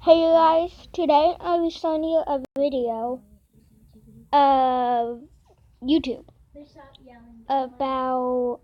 Hey you guys, today I'll be showing you a video of YouTube about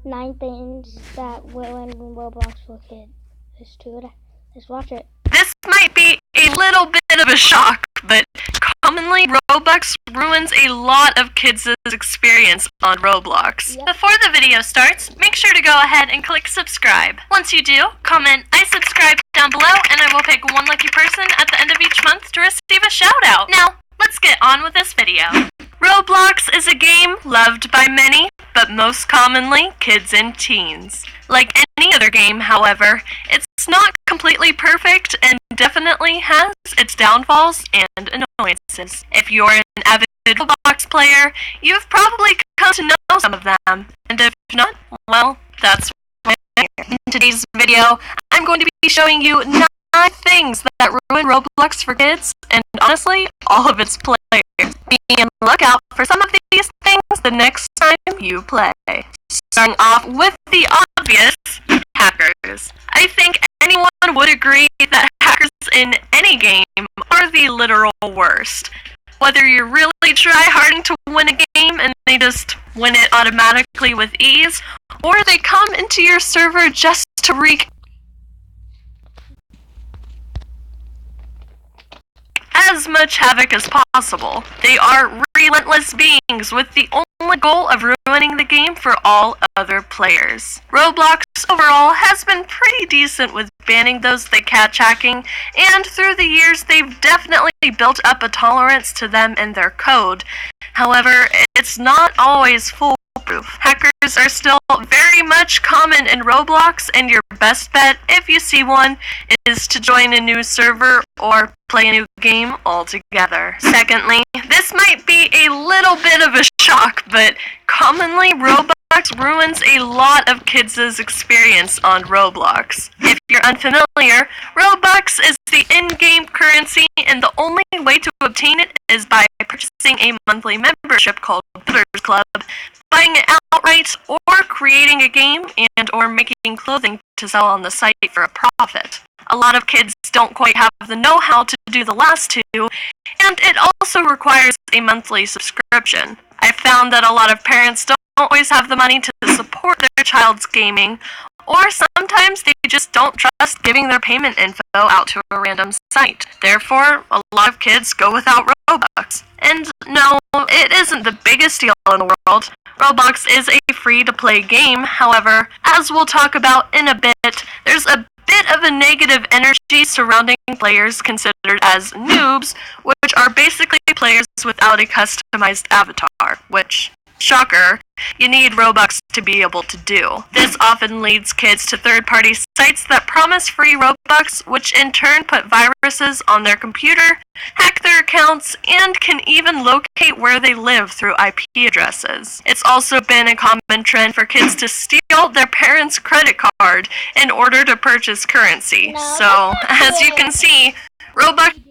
9 things that will end in Roblox for kids. Let's watch it. This might be a little bit of a shock, but commonly Roblox ruins a lot of kids' experience on Roblox. Yep. Before the video starts, make sure to go ahead and click subscribe. Once you do, comment "I subscribe" down below and I will pick one lucky person at the end of each month to receive a shout out. Now, let's get on with this video. Roblox is a game loved by many, but most commonly kids and teens. Like any other game, however, it's not completely perfect and definitely has its downfalls and annoyances. If you're an avid Roblox player, you've probably come to know some of them, and if not, well, that's why I'm here. In today's video, I'm going to be showing you 9 things that ruin Roblox for kids, and honestly, all of its players. Be on the lookout for some of these things the next time you play. Starting off with the obvious, hackers. I think anyone would agree that hackers in any game are the literal worst. Whether you're really try-harding to win a game and they just win it automatically with ease, or they come into your server just to wreak as much havoc as possible. They are relentless beings with the only goal of ruining the game for all other players. Roblox overall has been pretty decent with banning those that catch hacking, and through the years they've definitely built up a tolerance to them in their code. However, it's not always foolproof. Hackers are still very much common in Roblox, and your best bet, if you see one, is to join a new server or play a new game altogether. Secondly, this might be a little bit of a shock, but commonly Roblox ruins a lot of kids' experience on Roblox. If you're unfamiliar, Robux is the in-game currency, and the only way to obtain it is by purchasing a monthly membership called Builders Club, buying it outright, or creating a game and or making clothing to sell on the site for a profit. A lot of kids don't quite have the know-how to do the last two, and it also requires a monthly subscription. I've found that a lot of parents don't always have the money to support their child's gaming, or sometimes they just don't trust giving their payment info out to a random site. Therefore, a lot of kids go without Robux. And no, it isn't the biggest deal in the world. Roblox is a free-to-play game. However, as we'll talk about in a bit, there's a bit of a negative energy surrounding players considered as noobs, which are basically players without a customized avatar, which, shocker, you need Robux to be able to do. This often leads kids to third-party sites that promise free Robux, which in turn put viruses on their computer, hack their accounts, and can even locate where they live through IP addresses. It's also been a common trend for kids to steal their parents' credit card in order to purchase currency. So, as you can see, Robux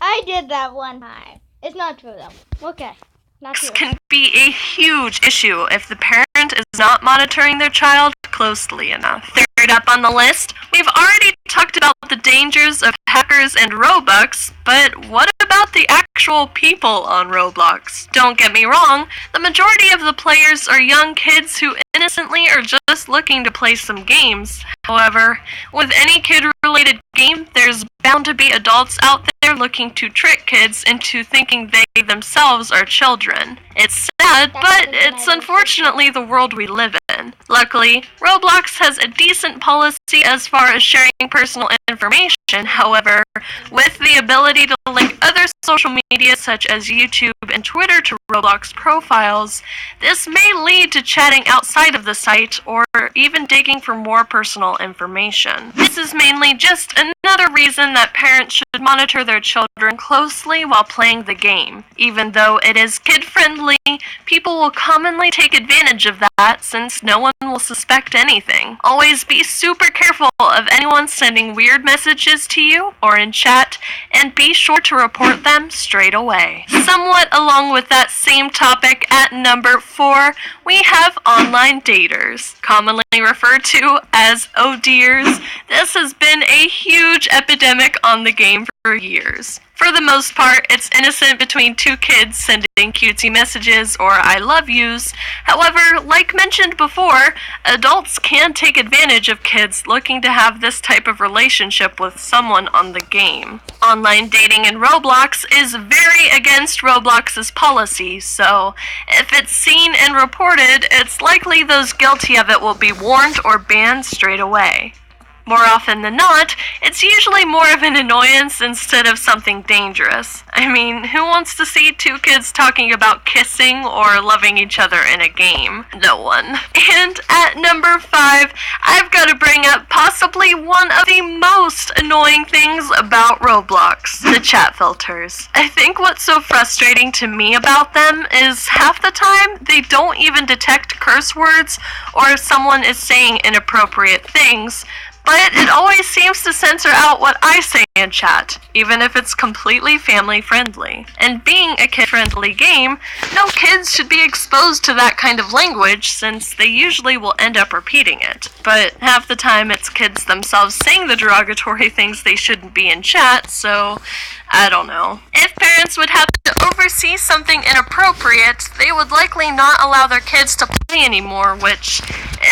I did that one time. It's not true though. Okay. This can be a huge issue if the parent is not monitoring their child closely enough. Third up on the list, we've already talked about the dangers of hackers and Robux, but what about the actual people on Roblox? Don't get me wrong, the majority of the players are young kids who innocently are just looking to play some games. However, with any kid-related game, there's bound to be adults out there looking to trick kids into thinking they themselves are children. It's sad, but it's unfortunately the world we live in. Luckily, Roblox has a decent policy as far as sharing personal information. However, with the ability to link other social media such as YouTube and Twitter to Roblox profiles, this may lead to chatting outside of the site or even digging for more personal information. This is mainly just another reason that parents should monitor their children closely while playing the game. Even though it is kid-friendly, people will commonly take advantage of that since no one will suspect anything. Always be super careful of anyone sending weird messages to you video or in chat, and be sure to report them straight away. Somewhat along with that same topic, at number 4, we have online daters, commonly referred to as ODers. This has been a huge epidemic on the game for years. For the most part, it's innocent between two kids sending cutesy messages or I love yous. However, like mentioned before, adults can take advantage of kids looking to have this type of relationship with someone on the game. Online dating in Roblox is very against Roblox's policy, so if it's seen and reported, it's likely those guilty of it will be warned or banned straight away. More often than not, it's usually more of an annoyance instead of something dangerous. I mean, who wants to see two kids talking about kissing or loving each other in a game? No one. And at number 5, I've got to bring up possibly one of the most annoying things about Roblox, the chat filters. I think what's so frustrating to me about them is half the time they don't even detect curse words or if someone is saying inappropriate things, but it always seems to censor out what I say in chat, even if it's completely family friendly. And being a kid-friendly game, no kids should be exposed to that kind of language since they usually will end up repeating it. But half the time it's kids themselves saying the derogatory things they shouldn't be in chat, so I don't know. If parents would have to oversee something inappropriate, they would likely not allow their kids to play anymore, which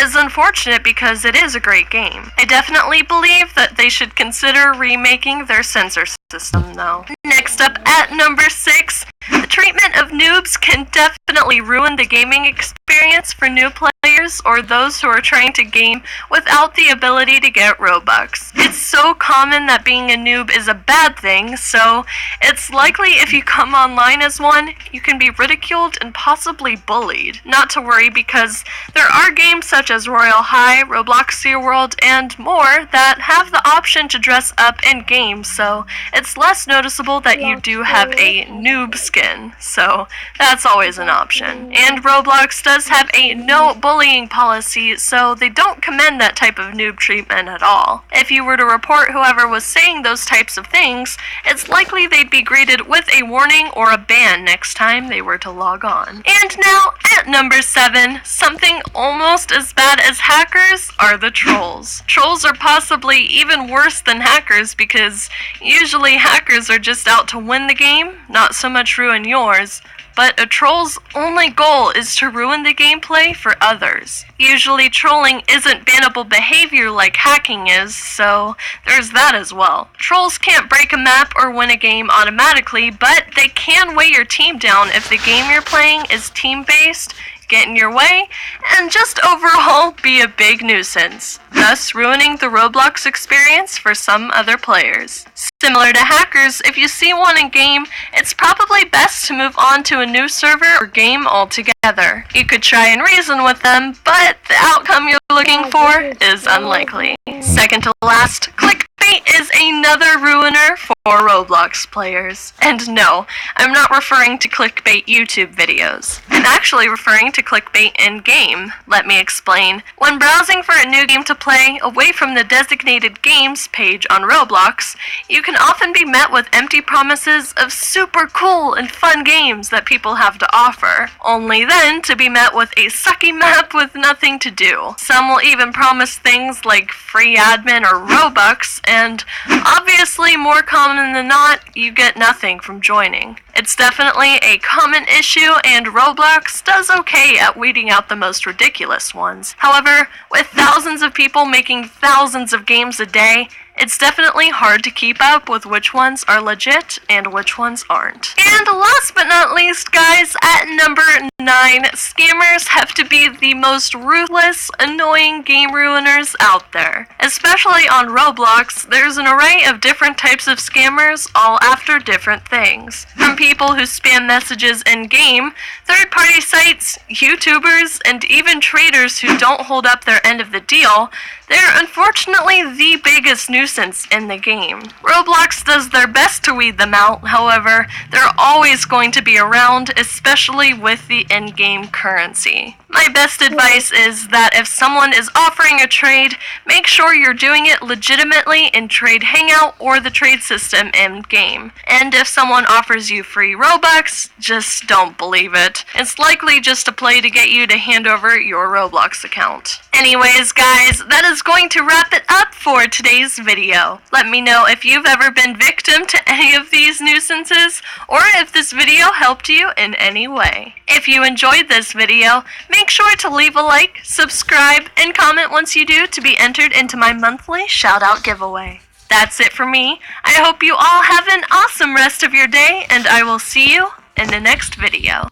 is unfortunate because it is a great game. I definitely believe that they should consider remaking their censor system, though. Next up, at number 6, the treatment of noobs can definitely ruin the gaming experience for new players or those who are trying to game without the ability to get Robux. It's so common that being a noob is a bad thing, so it's likely if you come online as one, you can be ridiculed and possibly bullied. Not to worry because there are games such as Royal High, Robloxia World, and more that have the option to dress up in games, so it's less noticeable that you do have a noob skin, so that's always an option. And Roblox does have a no bullying policy, so they don't commend that type of noob treatment at all. If you were to report whoever was saying those types of things, it's likely they'd be greeted with a warning or a ban next time they were to log on. And now, at number 7, something almost as bad as hackers are the trolls. Trolls are possibly even worse than hackers because usually hackers are just out to win the game, not so much ruin yours, but a troll's only goal is to ruin the gameplay for others. Usually trolling isn't bannable behavior like hacking is, so there's that as well. Trolls can't break a map or win a game automatically, but they can weigh your team down if the game you're playing is team-based, get in your way, and just overall be a big nuisance, thus ruining the Roblox experience for some other players. Similar to hackers, if you see one in game, it's probably best to move on to a new server or game altogether. You could try and reason with them, but the outcome you're looking for is unlikely. Second to last, clickbait is another ruiner for Roblox players. And no, I'm not referring to clickbait YouTube videos. I'm actually referring to clickbait in-game. Let me explain. When browsing for a new game to play away from the designated games page on Roblox, you can often be met with empty promises of super cool and fun games that people have to offer, only then to be met with a sucky map with nothing to do. Some will even promise things like free admin or Robux, and obviously more common than not, you get nothing from joining. It's definitely a common issue, and Roblox does okay at weeding out the most ridiculous ones. However, with thousands of people making thousands of games a day, it's definitely hard to keep up with which ones are legit and which ones aren't. And last but not least, guys, at number 9, scammers have to be the most ruthless, annoying game ruiners out there. Especially on Roblox, there's an array of different types of scammers, all after different things. From people who spam messages in-game, third-party sites, YouTubers, and even traders who don't hold up their end of the deal, they're unfortunately the biggest nuisance in the game. Roblox does their best to weed them out, however, they're always going to be around, especially with the in-game currency. My best advice is that if someone is offering a trade, make sure you're doing it legitimately in Trade Hangout or the trade system in-game. And if someone offers you free Robux, just don't believe it. It's likely just a play to get you to hand over your Roblox account. Anyways, guys, that is going to wrap it up for today's video. Let me know if you've ever been victim to any of these nuisances, or if this video helped you in any way. If you enjoyed this video, make sure to leave a like, subscribe, and comment once you do to be entered into my monthly shout-out giveaway. That's it for me. I hope you all have an awesome rest of your day, and I will see you in the next video.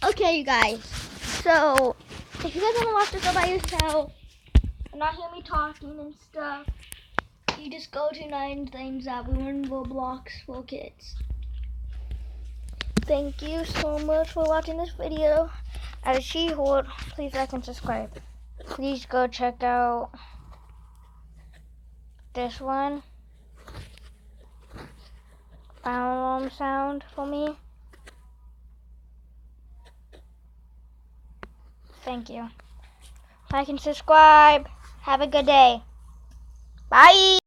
Okay, you guys. So, if you guys want to watch this all by yourself and not hear me talking and stuff, you just go to 9 things that we win Roblox for kids. Thank you so much for watching this video. As She-Hulk, please like and subscribe. Please go check out this one. Alarm sound for me. Thank you. Like and subscribe. Have a good day. Bye.